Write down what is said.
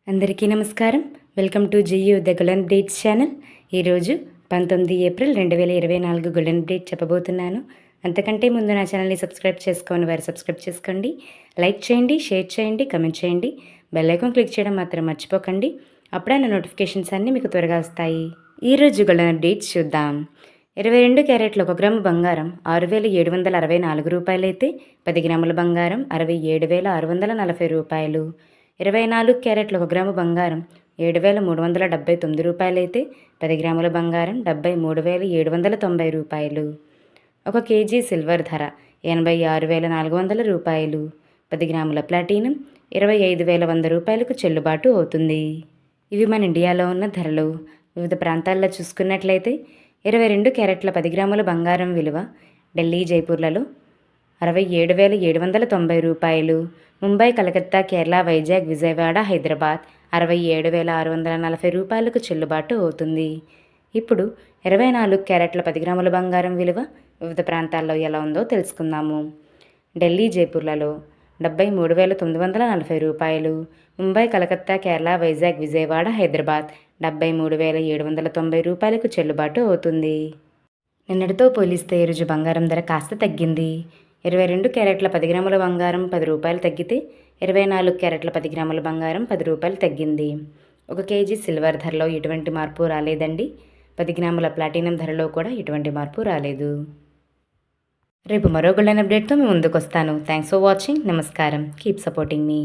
అందరికీ నమస్కారం. Welcome to GU the golden updates channel. ఈరోజు 19 ఏప్రిల్ 2024 గోల్డెన్ అప్డేట్ చెప్పబోతున్నాను. అంతకంటే ముందు నా ఛానల్ని సబ్స్క్రైబ్ చేసుకోని వారు సబ్స్క్రైబ్ చేసుకోండి, లైక్ చేయండి, షేర్ చేయండి, కమెంట్ చేయండి, బెల్ ఐకాన్ క్లిక్ చేయడం మాత్రం మర్చిపోకండి. అప్పుడే నా నోటిఫికేషన్స్ అన్నీ మీకు త్వరగా వస్తాయి. ఈరోజు గోల్డెన్ అప్డేట్స్ చూద్దాం. 22 క్యారెట్ల 1 గ్రాము బంగారం 6,764 రూపాయలు అయితే 10 గ్రాముల బంగారం 67,640 రూపాయలు. 24 క్యారెట్ల 1 గ్రాము బంగారం 7,379 రూపాయలు అయితే 10 గ్రాముల బంగారం 73,790 రూపాయలు. 1 కేజీ సిల్వర్ ధర 86,400 రూపాయలు. 10 గ్రాముల ప్లాటినం 25,100 రూపాయలకు చెల్లుబాటు అవుతుంది. ఇవి మన ఇండియాలో ఉన్న ధరలు. వివిధ ప్రాంతాల్లో చూసుకున్నట్లయితే 22 క్యారెట్ల 10 గ్రాముల బంగారం విలువ ఢిల్లీ, జైపూర్లలో 67,790 రూపాయలు. ముంబై, కలకత్తా, కేరళ, వైజాగ్, విజయవాడ, హైదరాబాద్ 67,640 రూపాయలకు చెల్లుబాటు అవుతుంది. ఇప్పుడు 24 క్యారెట్ల 10 గ్రాముల బంగారం విలువ వివిధ ప్రాంతాల్లో ఎలా ఉందో తెలుసుకుందాము. ఢిల్లీ, జైపూర్లలో 73,940 రూపాయలు. ముంబై, కలకత్తా, కేరళ, వైజాగ్, విజయవాడ, హైదరాబాద్ 73,790 రూపాయలకు చెల్లుబాటు అవుతుంది. నిన్నటితో పోలిస్తే ఈరోజు బంగారం ధర కాస్త తగ్గింది. 22 క్యారెట్ల 10 గ్రాముల బంగారం 10 రూపాయలు తగ్గితే 24 క్యారెట్ల 10 గ్రాముల బంగారం 10 రూపాయలు తగ్గింది. 1 కేజీ సిల్వర్ ధరలో ఎటువంటి మార్పు రాలేదండి. 10 గ్రాముల ప్లాటినం ధరలో కూడా ఎటువంటి మార్పు రాలేదు. రేపు మరో గోల్డెన్ అప్డేట్తో మీ ముందుకు వస్తాను. Thanks for watching. నమస్కారం. కీప్ సపోర్టింగ్ మీ.